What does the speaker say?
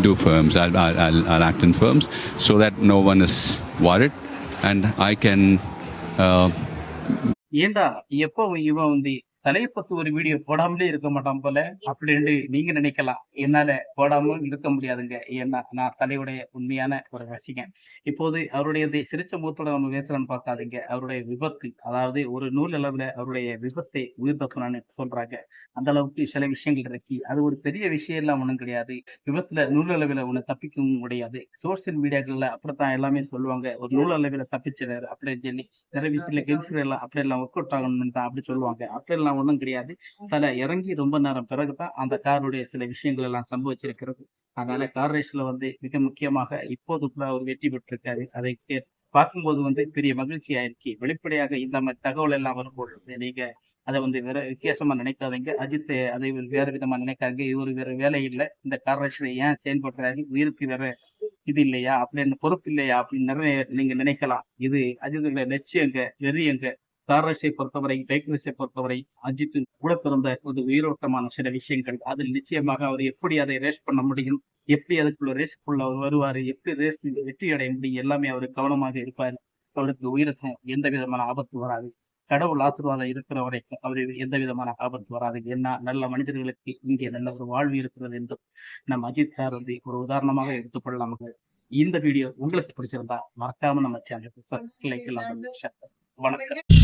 do films. I'll act in films so that no one is worried, and I can. ஏண்டா எப்போ இவன் வந்து தலையை பத்தி ஒரு வீடியோ போடாமலே இருக்க மாட்டான் போல அப்படின்னு நீங்க நினைக்கலாம். என்னால போடாமல் இருக்க முடியாதுங்க. ஏன்னா நான் தலையுடைய உண்மையான ஒரு ரசிகன். இப்போது அவருடைய சிரிச்ச முகத்தோட நம்ம பேசுறோம்னு பார்க்காதீங்க. அவருடைய விபத்து, அதாவது ஒரு நூல் அளவுல அவருடைய விபத்தை உயிர் தப்புனான்னு சொல்றாங்க. அந்த அளவுக்கு சில விஷயங்கள் இருக்கு. அது ஒரு பெரிய விஷயம் எல்லாம் ஒண்ணும் கிடையாது. விபத்துல நூல் அளவில் ஒண்ணு தப்பிக்கவும் முடியாது. சோசியல் மீடியாக்கள்ல அப்படித்தான் எல்லாமே சொல்லுவாங்க. ஒரு நூல் அளவில் தப்பிச்சிடாரு அப்படின்னு சொல்லி நிறைய விஷயத்துல கெமிஸ்ட்ரி எல்லாம் அப்படி எல்லாம் ஒர்க் அவுட் ஆகணும்னு தான் அப்படி சொல்லுவாங்க. அப்படி எல்லாம் ஒன்றும் கிடையாது. தலை இறங்கி ரொம்ப நேரம் பிறகுதான் அந்த காருடைய சில விஷயங்கள் எல்லாம் சம்பவிச்சிருக்கிறது. அதனால கார் ரேஸ்ல வந்து மிக முக்கியமாக இப்போது கூட அவர் வெற்றி பெற்றிருக்காரு. அதை பார்க்கும்போது வந்து பெரிய மகிழ்ச்சியா இருக்கு. வெளிப்படையாக இந்த மாதிரி தகவல் எல்லாம் வரும்போது நீங்க அதை வந்து வேற வித்தியாசமா நினைக்காதீங்க. அஜித் அதை வேற விதமா நினைக்காங்க. இவரு வேற வேலை இல்லை, இந்த கார் ரேஸ்ல ஏன் செயல்படுறாரு, உயிருக்கு வேற இது இல்லையா அப்படின்னு, பொறுப்பு இல்லையா அப்படின்னு நிறைய நீங்க நினைக்கலாம். இது அஜித்துடைய லட்சியங்க, வெறியங்க. கார் ரேஸை பொறுத்தவரை, பைக் ரேஸை பொறுத்தவரை அஜித் கூட பிறந்த ஒரு உயிரோட்டமான சில விஷயங்கள். அதில் நிச்சயமாக அவர் எப்படி அதை ரேஸ் பண்ண முடியும், எப்படி அதுக்குள்ள ரேஸ்க்குள்ள அவர் வருவாரு, எப்படி ரேஸ் வெற்றி அடைய முடியும், எல்லாமே அவர் கவனமாக இருப்பார். அவருக்கு உயிருக்கு எந்த விதமான ஆபத்து வராது. கடவுள் ஆசீர்வாதம் இருக்கிற வரைக்கும் அவருக்கு எந்த விதமான ஆபத்து வராது. ஏன்னா நல்ல மனிதர்களுக்கு இங்கே நல்ல ஒரு வாழ்வு இருக்கிறது என்றும் நம்ம அஜித் சார் வந்து ஒரு உதாரணமாக எடுத்துக்கொள்ளலாம். இந்த வீடியோ உங்களுக்கு பிடிச்சிருந்தா மறக்காம நம்ம சேனலுக்கு சப்ஸ்கிரைப் பண்ணலாம். வணக்கம்.